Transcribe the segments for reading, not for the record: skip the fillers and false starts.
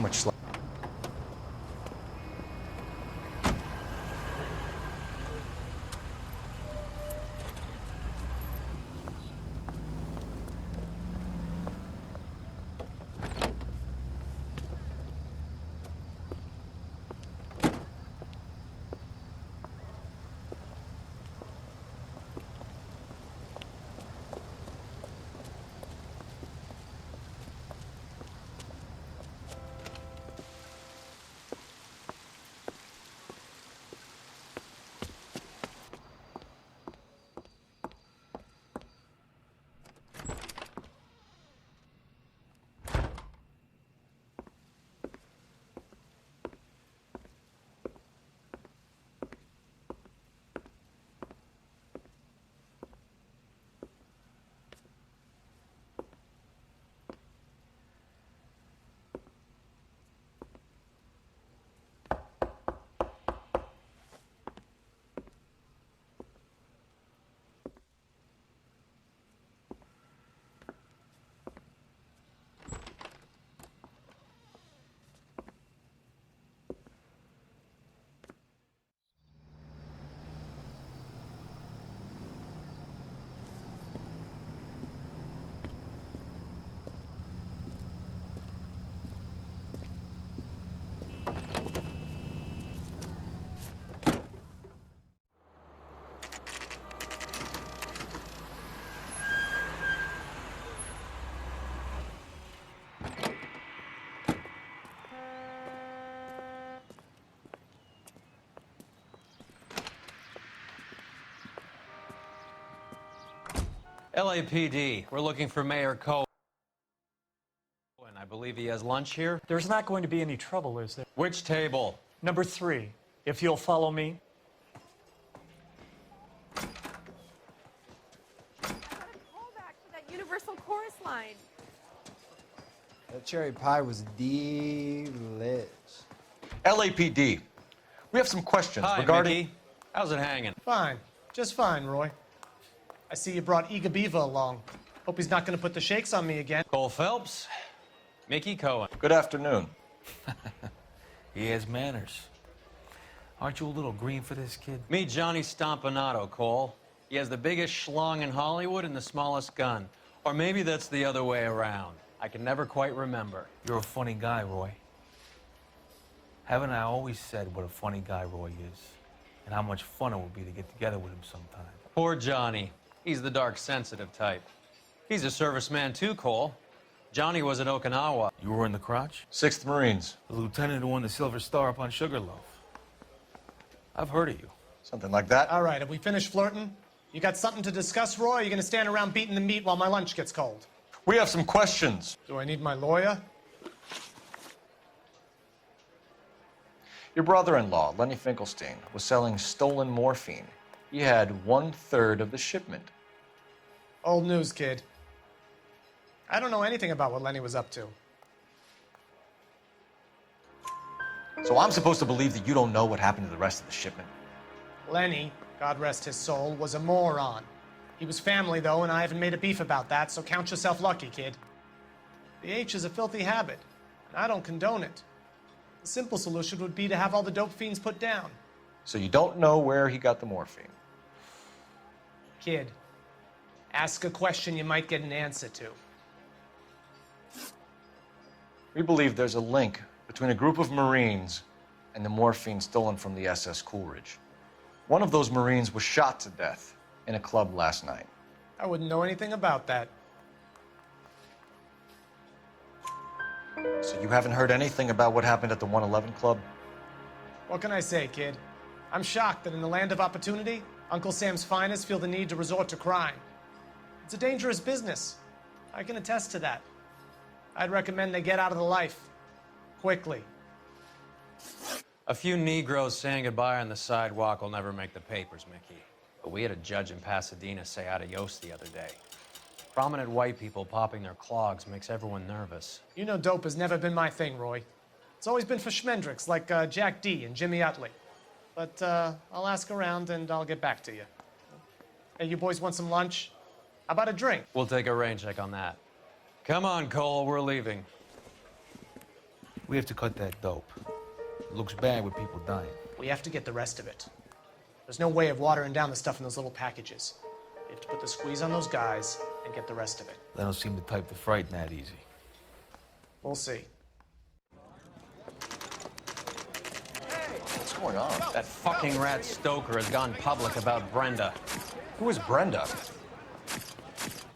Too much slack. LAPD, we're looking for Mayor Cohen. I believe he has lunch here. There's not going to be any trouble, is there? Which table? Number 3, if you'll follow me. I got a callback for that Universal Chorus line. That cherry pie was delish. LAPD. We have some questions Hi, regarding... Mickey. How's it hanging? Fine. Just fine, Roy. I see you brought Iga Beaver along. Hope he's not going to put the shakes on me again. Cole Phelps, Mickey Cohen. Good afternoon. He has manners. Aren't you a little green for this kid? Meet Johnny Stompanato, Cole. He has the biggest schlong in Hollywood and the smallest gun. Or maybe that's the other way around. I can never quite remember. You're a funny guy, Roy. Haven't I always said what a funny guy Roy is? And how much fun it would be to get together with him sometime? Poor Johnny. He's the dark, sensitive type. He's a serviceman too, Cole. Johnny was at Okinawa. You were in the crotch? 6th Marines. The lieutenant who won the Silver Star up on Sugarloaf. I've heard of you. Something like that. All right, have we finished flirting? You got something to discuss, Roy? Or are you going to stand around beating the meat while my lunch gets cold? We have some questions. Do I need my lawyer? Your brother-in-law, Lenny Finkelstein, was selling stolen morphine. He had 1/3 of the shipment. Old news, kid. I don't know anything about what Lenny was up to. So I'm supposed to believe that you don't know what happened to the rest of the shipment? Lenny, God rest his soul, was a moron. He was family, though, and I haven't made a beef about that, so count yourself lucky, kid. The H is a filthy habit, and I don't condone it. The simple solution would be to have all the dope fiends put down. So you don't know where he got the morphine? Kid, ask a question you might get an answer to. We believe there's a link between a group of Marines and the morphine stolen from the SS Coolidge. One of those Marines was shot to death in a club last night. I wouldn't know anything about that. So you haven't heard anything about what happened at the 111 Club? What can I say, kid? I'm shocked that in the land of opportunity, Uncle Sam's finest feel the need to resort to crime. It's a dangerous business. I can attest to that. I'd recommend they get out of the life. Quickly. A few Negroes saying goodbye on the sidewalk will never make the papers, Mickey. But we had a judge in Pasadena say adios the other day. Prominent white people popping their clogs makes everyone nervous. You know dope has never been my thing, Roy. It's always been for schmendricks like Jack D and Jimmy Utley. But I'll ask around and I'll get back to you. Hey, you boys want some lunch? How about a drink? We'll take a rain check on that. Come on, Cole, we're leaving. We have to cut that dope. It looks bad with people dying. We have to get the rest of it. There's no way of watering down the stuff in those little packages. We have to put the squeeze on those guys and get the rest of it. They don't seem the type to frighten that easy. We'll see. What's going on? That fucking rat Stoker has gone public about Brenda. Who is Brenda?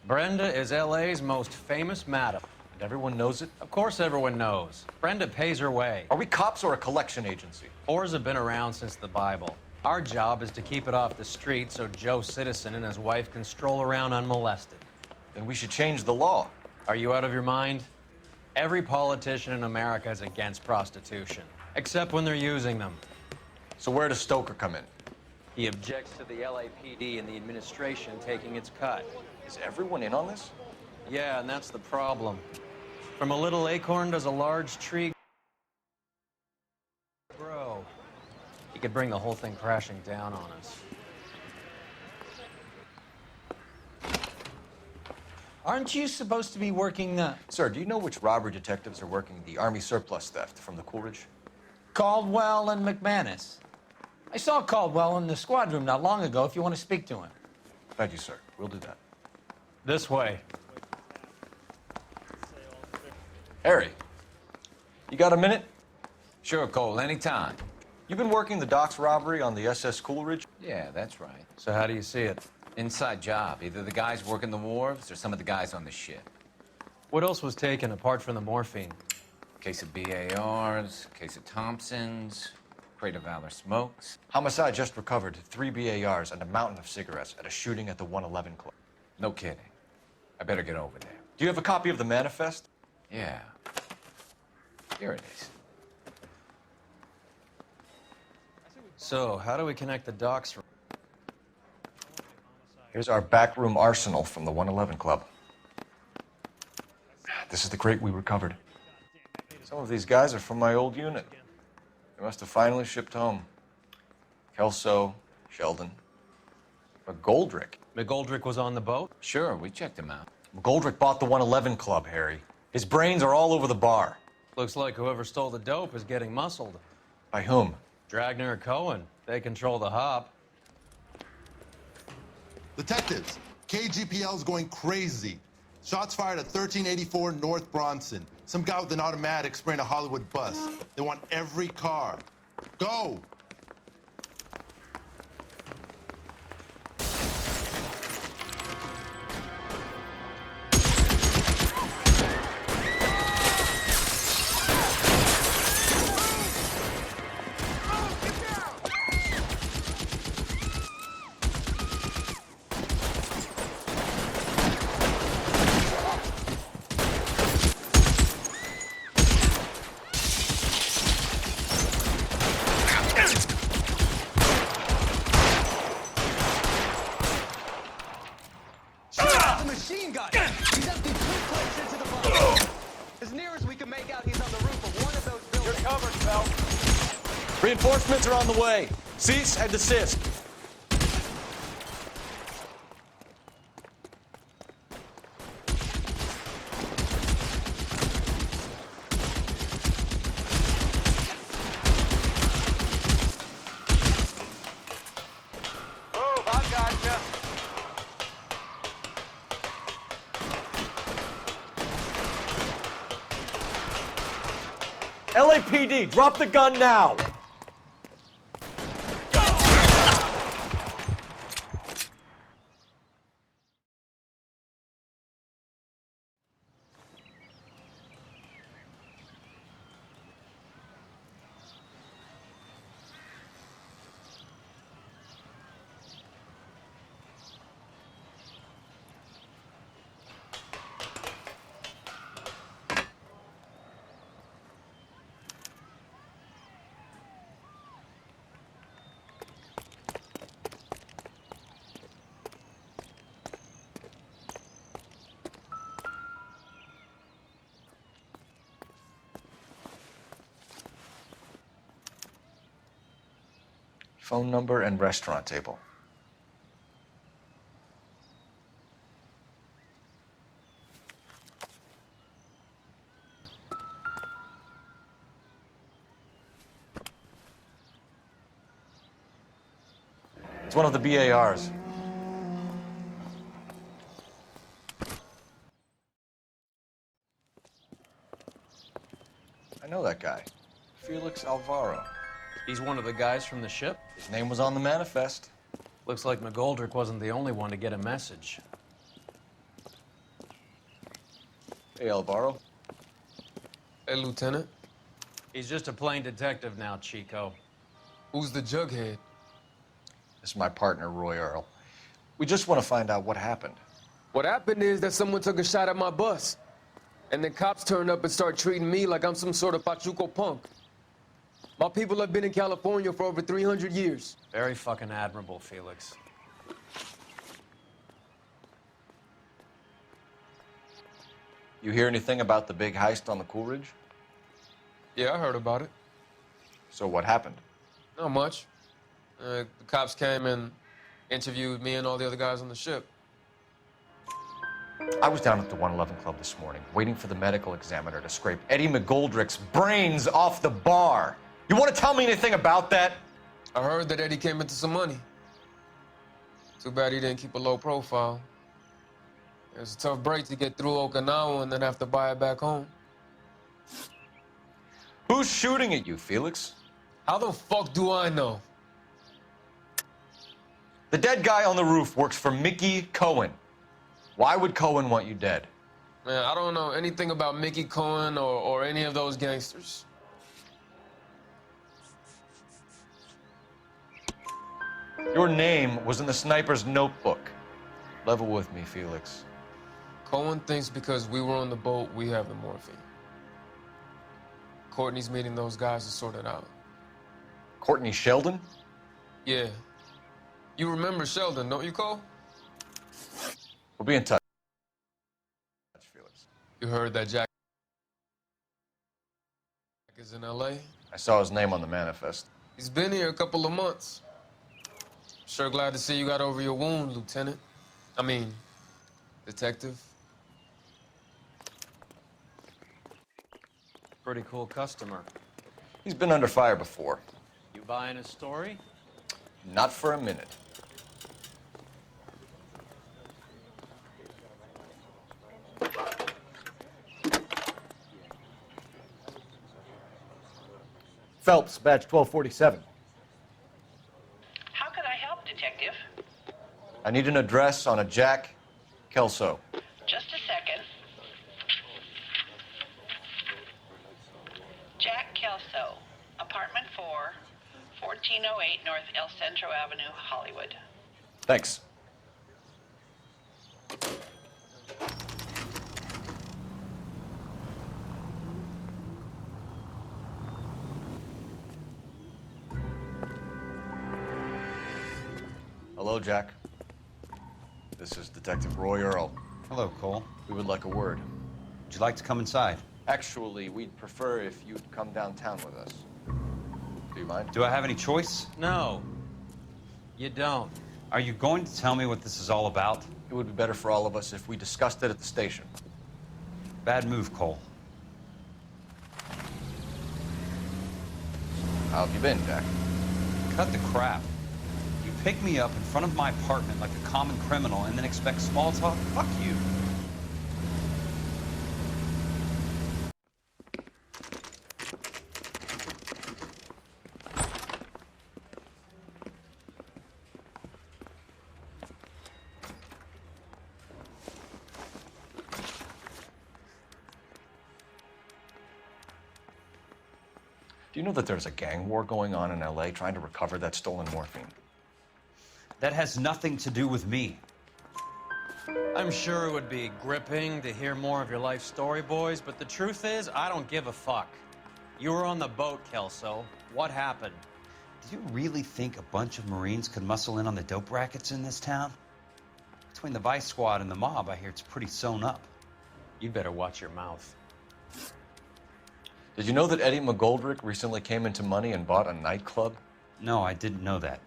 Brenda is LA's most famous madam. And everyone knows it? Of course everyone knows. Brenda pays her way. Are we cops or a collection agency? Whores have been around since the Bible. Our job is to keep it off the street so Joe Citizen and his wife can stroll around unmolested. Then we should change the law. Are you out of your mind? Every politician in America is against prostitution, except when they're using them. So where does Stoker come in? He objects to the LAPD and the administration taking its cut. Is everyone in on this? Yeah, and that's the problem. From a little acorn does a large tree grow. He could bring the whole thing crashing down on us. Aren't you supposed to be working Sir, do you know which robbery detectives are working the Army surplus theft from the Coolidge? Caldwell and McManus? I saw Caldwell in the squad room not long ago if you want to speak to him. Thank you, sir. We'll do that. This way. Harry, you got a minute? Sure, Cole, anytime. You've been working the docks robbery on the SS Coolidge? Yeah, that's right. So how do you see it? Inside job. Either the guys working the wharves or some of the guys on the ship. What else was taken apart from the morphine? Case of BARs, case of Thompsons, crate of Valor smokes. Homicide just recovered 3 BARs and a mountain of cigarettes at a shooting at the 111 Club. No kidding. I better get over there. Do you have a copy of the manifest? Yeah. Here it is. So, how do we connect the docks? Here's our backroom arsenal from the 111 Club. This is the crate we recovered. Some of these guys are from my old unit. They must have finally shipped home. Kelso, Sheldon, McGoldrick. McGoldrick was on the boat? Sure, we checked him out. McGoldrick bought the 111 Club, Harry. His brains are all over the bar. Looks like whoever stole the dope is getting muscled. By whom? Dragner or Cohen. They control the hop. Detectives, KGPL's going crazy. Shots fired at 1384 North Bronson. Some guy with an automatic spraying a Hollywood bus. They want every car. Go! Machine gun! He's emptied 2 clips into the body. As near as we can make out, he's on the roof of one of those buildings. You're covered, Phelps. Reinforcements are on the way. Cease and desist. Move, I gotcha. LAPD, drop the gun now! Phone number and restaurant table. It's one of the BARs. I know that guy. Felix Alvaro. He's one of the guys from the ship? His name was on the manifest. Looks like McGoldrick wasn't the only one to get a message. Hey, Alvaro. Hey, Lieutenant. He's just a plain detective now, Chico. Who's the jughead? This is my partner, Roy Earl. We just want to find out what happened. What happened is that someone took a shot at my bus. And then cops turned up and start treating me like I'm some sort of Pachuco punk. My people have been in California for over 300 years. Very fucking admirable, Felix. You hear anything about the big heist on the Coolidge? Yeah, I heard about it. So what happened? Not much. The cops came and interviewed me and all the other guys on the ship. I was down at the 111 Club this morning, waiting for the medical examiner to scrape Eddie McGoldrick's brains off the bar. You want to tell me anything about that? I heard that Eddie came into some money. Too bad he didn't keep a low profile. It was a tough break to get through Okinawa and then have to buy it back home. Who's shooting at you, Felix? How the fuck do I know? The dead guy on the roof works for Mickey Cohen. Why would Cohen want you dead? Man, I don't know anything about Mickey Cohen or any of those gangsters. Your name was in the sniper's notebook. Level with me, Felix. Cohen thinks because we were on the boat, we have the morphine. Courtney's meeting those guys to sort it out. Courtney Sheldon? Yeah. You remember Sheldon, don't you, Cole? We'll be in touch, Felix. You heard that Jack is in L.A.? I saw his name on the manifest. He's been here a couple of months. Sure glad to see you got over your wound, Lieutenant. I mean, Detective. Pretty cool customer. He's been under fire before. You buying his story? Not for a minute. Phelps, badge 1247. How can I help, Detective? I need an address on a Jack Kelso. Just a second. Jack Kelso, apartment 4, 1408 North El Centro Avenue, Hollywood. Thanks. Hello, Jack. This is Detective Roy Earl. Hello, Cole. We would like a word. Would you like to come inside? Actually, we'd prefer if you'd come downtown with us. Do you mind? Do I have any choice? No, you don't. Are you going to tell me what this is all about? It would be better for all of us if we discussed it at the station. Bad move, Cole. How have you been, Jack? Cut the crap. You pick me up in front of my apartment like a common criminal and then expect small talk? Fuck you. Do you know that there's a gang war going on in LA trying to recover that stolen morphine? That has nothing to do with me. I'm sure it would be gripping to hear more of your life story, boys, but the truth is, I don't give a fuck. You were on the boat, Kelso. What happened? Do you really think a bunch of Marines could muscle in on the dope rackets in this town? Between the Vice Squad and the mob, I hear it's pretty sewn up. You'd better watch your mouth. Did you know that Eddie McGoldrick recently came into money and bought a nightclub? No, I didn't know that.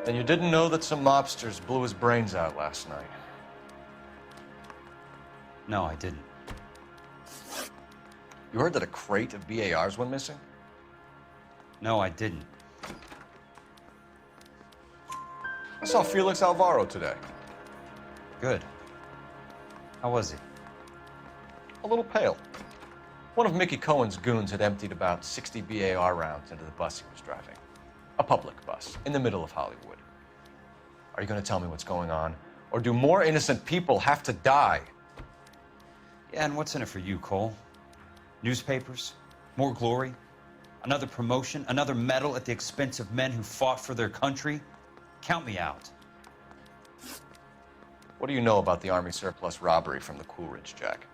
And you didn't know that some mobsters blew his brains out last night? No, I didn't. You heard that a crate of BARs went missing? No, I didn't. I saw Felix Alvaro today. Good. How was he? A little pale. One of Mickey Cohen's goons had emptied about 60 BAR rounds into the bus he was driving. A public bus, in the middle of Hollywood. Are you going to tell me what's going on? Or do more innocent people have to die? Yeah, and what's in it for you, Cole? Newspapers? More glory? Another promotion? Another medal at the expense of men who fought for their country? Count me out. What do you know about the Army surplus robbery from the Coolidge, Jack?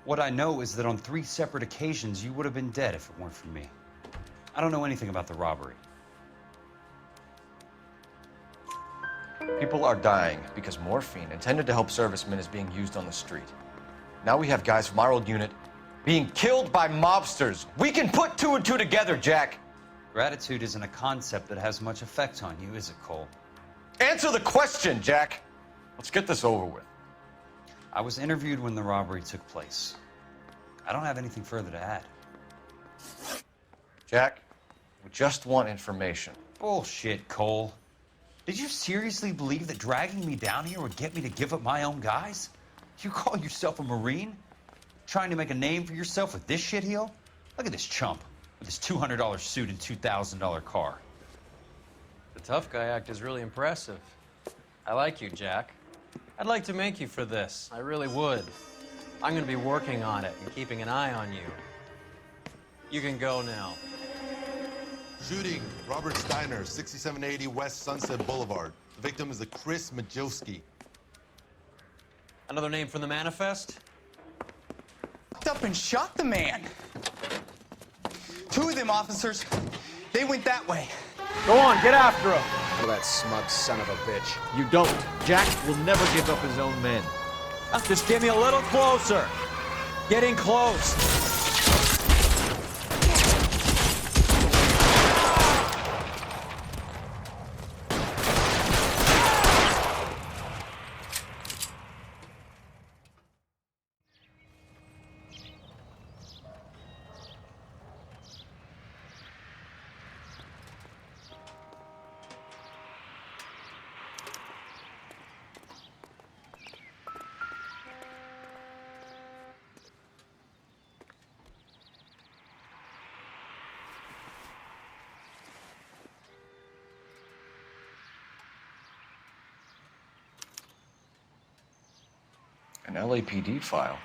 What I know is that on 3 separate occasions, you would have been dead if it weren't for me. I don't know anything about the robbery. People are dying because morphine intended to help servicemen is being used on the street. Now we have guys from our old unit being killed by mobsters. We can put 2 and 2 together, Jack. Gratitude isn't a concept that has much effect on you, is it, Cole? Answer the question, Jack. Let's get this over with. I was interviewed when the robbery took place. I don't have anything further to add. Jack, we just want information. Bullshit, Cole. Did you seriously believe that dragging me down here would get me to give up my own guys? You call yourself a Marine? Trying to make a name for yourself with this shitheel? Look at this chump with his $200 suit and $2,000 car. The tough guy act is really impressive. I like you, Jack. I'd like to make you for this. I really would. I'm going to be working on it and keeping an eye on you. You can go now. Shooting, Robert Steiner, 6780 West Sunset Boulevard. The victim is a Chris Majowski. Another name from the manifest? Up and shot the man. 2 of them officers, they went that way. Go on, get after him. Oh, that smug son of a bitch. You don't. Jack will never give up his own men. Just get me a little closer. Getting close. An LAPD file.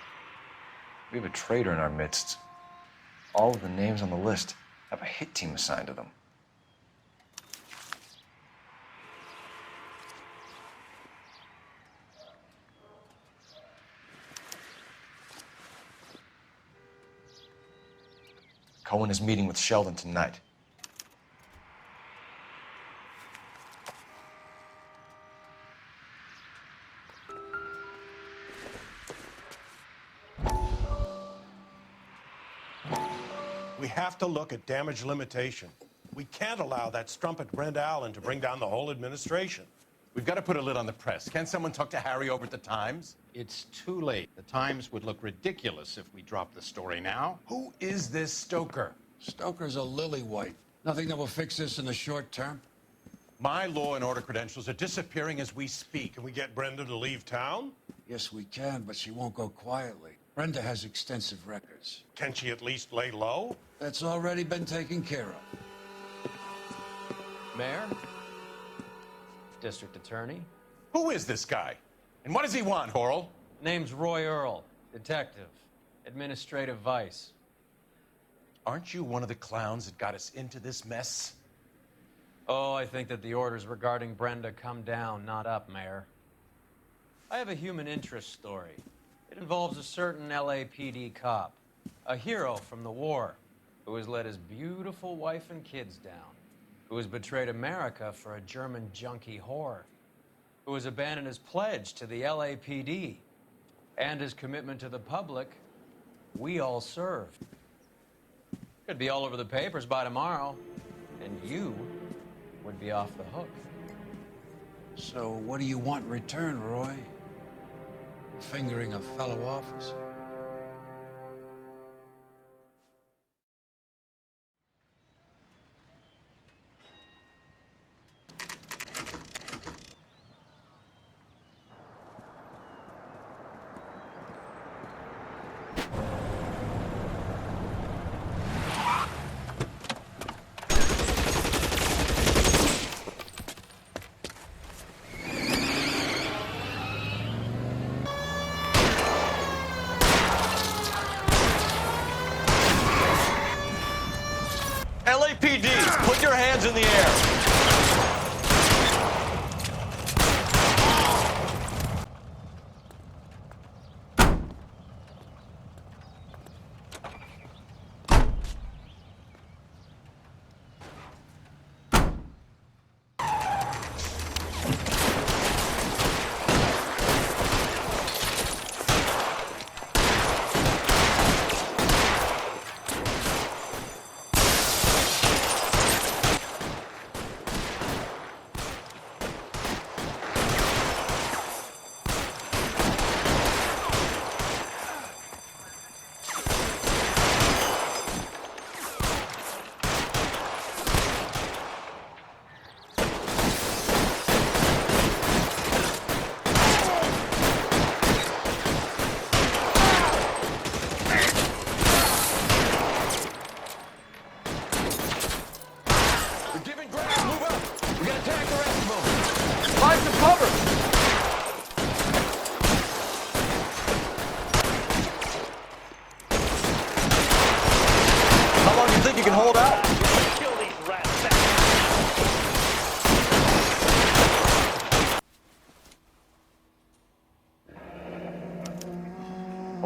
We have a traitor in our midst. All of the names on the list have a hit team assigned to them. Cohen is meeting with Sheldon tonight. We have to look at damage limitation. We can't allow that strumpet Brenda Allen to bring down the whole administration. We've got to put a lid on the press. Can't someone talk to Harry over at the Times? It's too late. The Times would look ridiculous if we dropped the story now. Who is this Stoker? Stoker's a lily-white. Nothing that will fix this in the short term. My law and order credentials are disappearing as we speak. Can we get Brenda to leave town? Yes, we can, but she won't go quietly. Brenda has extensive records. Can she at least lay low? That's already been taken care of. Mayor? District Attorney? Who is this guy? And what does he want, Horrell? Name's Roy Earl, detective, administrative vice. Aren't you one of the clowns that got us into this mess? Oh, I think that the orders regarding Brenda come down, not up, Mayor. I have a human interest story. It involves a certain LAPD cop, a hero from the war, who has let his beautiful wife and kids down, who has betrayed America for a German junkie whore, who has abandoned his pledge to the LAPD and his commitment to the public we all served. Could be all over the papers by tomorrow, and you would be off the hook. So what do you want in return, Roy? Fingering a fellow officer?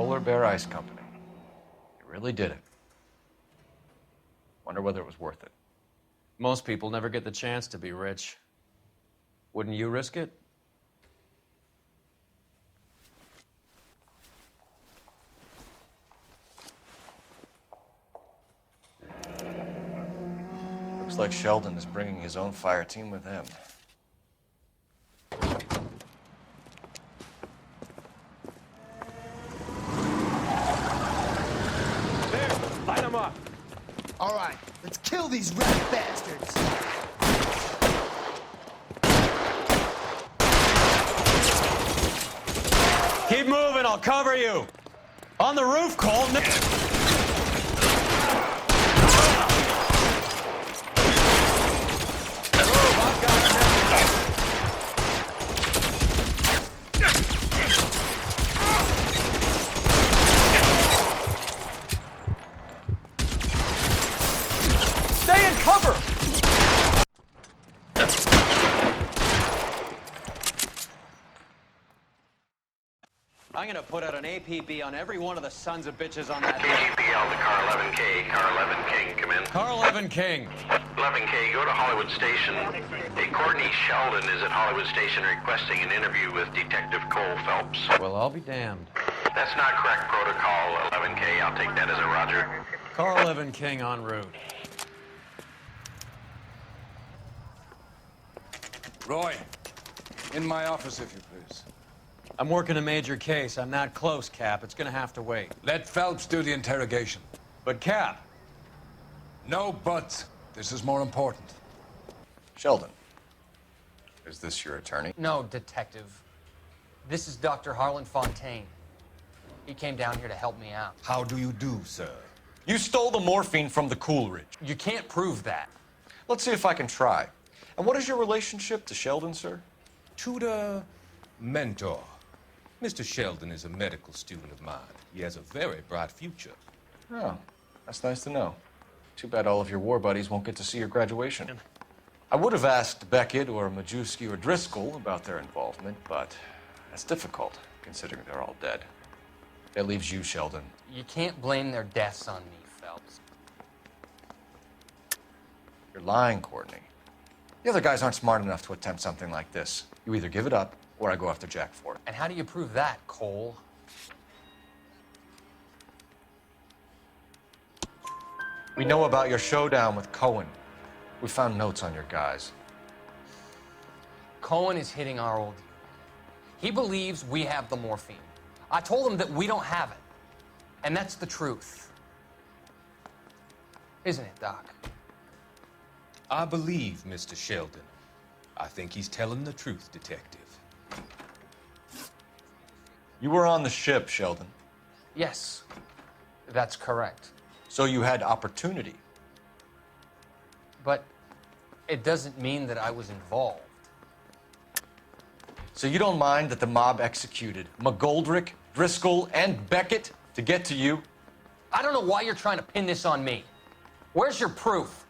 Polar Bear Ice Company. You really did it. Wonder whether it was worth it. Most people never get the chance to be rich. Wouldn't you risk it? Looks like Sheldon is bringing his own fire team with him. There, light them up. All right, let's kill these rat bastards. Keep moving, I'll cover you. On the roof, Cole. Stay in cover! I'm gonna put out an APB on every one of the sons of bitches on that. KGPL to Car 11K. Car 11 King, come in. Car 11 King. 11K, go to Hollywood Station. Hey, Courtney Sheldon is at Hollywood Station requesting an interview with Detective Cole Phelps. Well, I'll be damned. That's not correct protocol, 11K. I'll take that as a roger. Car 11 King en route. Roy, in my office, if you please. I'm working a major case. I'm not close, Cap. It's gonna have to wait. Let Phelps do the interrogation. But, Cap. No buts. This is more important. Sheldon, is this your attorney? No, Detective. This is Dr. Harlan Fontaine. He came down here to help me out. How do you do, sir? You stole the morphine from the Coolidge. You can't prove that. Let's see if I can try. And what is your relationship to Sheldon, sir? Tutor, mentor. Mr. Sheldon is a medical student of mine. He has a very bright future. Oh, that's nice to know. Too bad all of your war buddies won't get to see your graduation. I would have asked Beckett or Majewski or Driscoll about their involvement, but that's difficult, considering they're all dead. That leaves you, Sheldon. You can't blame their deaths on me, Phelps. You're lying, Courtney. The other guys aren't smart enough to attempt something like this. You either give it up, or I go after Jack for it. And how do you prove that, Cole? We know about your showdown with Cohen. We found notes on your guys. Cohen is hitting our old unit. He believes we have the morphine. I told him that we don't have it. And that's the truth. Isn't it, Doc? I believe Mr. Sheldon. I think he's telling the truth, Detective. You were on the ship, Sheldon. Yes, that's correct. So you had opportunity. But it doesn't mean that I was involved. So you don't mind that the mob executed McGoldrick, Driscoll, and Beckett to get to you? I don't know why you're trying to pin this on me. Where's your proof?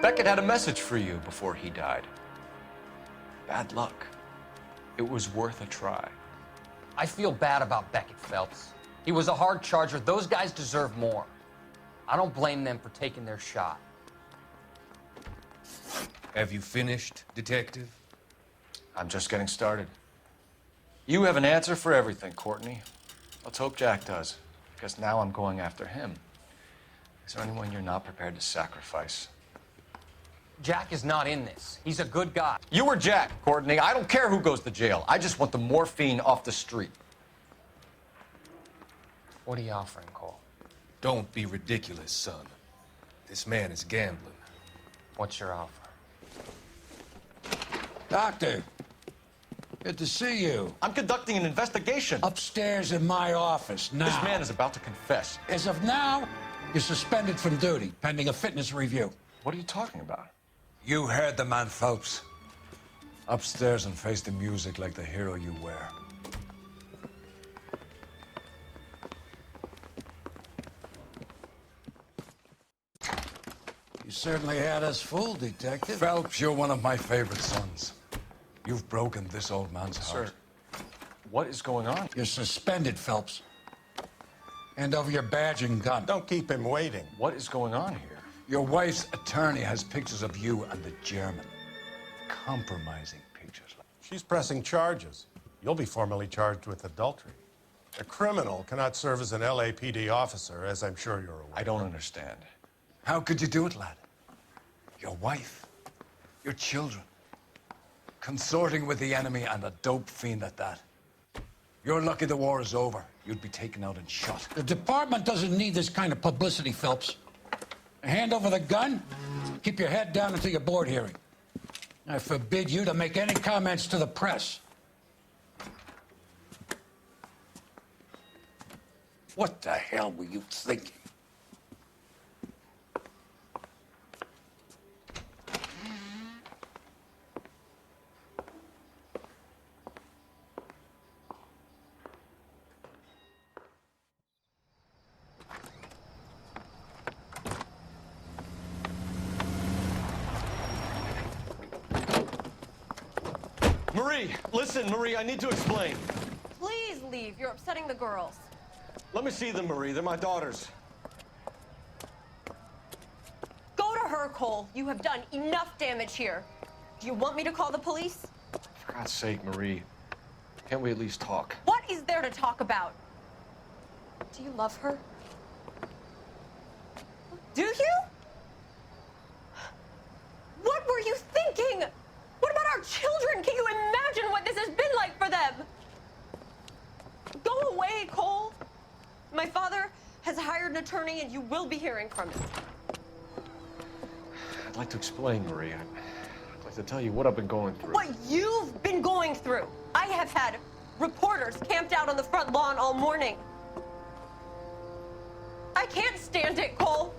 Beckett had a message for you before he died. Bad luck. It was worth a try. I feel bad about Beckett, Phelps. He was a hard charger. Those guys deserve more. I don't blame them for taking their shot. Have you finished, Detective? I'm just getting started. You have an answer for everything, Courtney. Let's hope Jack does, because now I'm going after him. Is there anyone you're not prepared to sacrifice? Jack is not in this. He's a good guy. You were Jack, Courtney. I don't care who goes to jail. I just want the morphine off the street. What are you offering, Cole? Don't be ridiculous, son. This man is gambling. What's your offer? Doctor, good to see you. I'm conducting an investigation. Upstairs in my office now. This man is about to confess. As of now, you're suspended from duty, pending a fitness review. What are you talking about? You heard the man, Phelps. Upstairs and face the music like the hero you were. You certainly had us fooled, Detective. Phelps, you're one of my favorite sons. You've broken this old man's heart. Sir, what is going on? You're suspended, Phelps. Hand over your badge and gun. Don't keep him waiting. What is going on here? Your wife's attorney has pictures of you and the German. Compromising pictures. She's pressing charges. You'll be formally charged with adultery. A criminal cannot serve as an LAPD officer, as I'm sure you're aware. I don't understand. How could you do it, lad? Your wife, your children, consorting with the enemy and a dope fiend at that. You're lucky the war is over. You'd be taken out and shot. The department doesn't need this kind of publicity, Phelps. Hand over the gun, keep your head down until your board hearing. I forbid you to make any comments to the press. What the hell were you thinking? Marie, listen, Marie, I need to explain. Please leave. You're upsetting the girls. Let me see them, Marie. They're my daughters. Go to her, Cole. You have done enough damage here. Do you want me to call the police? For God's sake, Marie, can't we at least talk? What is there to talk about? Do you love her? Do you? What were you thinking? What about our children? Can you imagine what this has been like for them? Go away, Cole. My father has hired an attorney, and you will be hearing from him. I'd like to explain, Marie. I'd like to tell you what I've been going through. What you've been going through. I have had reporters camped out on the front lawn all morning. I can't stand it, Cole.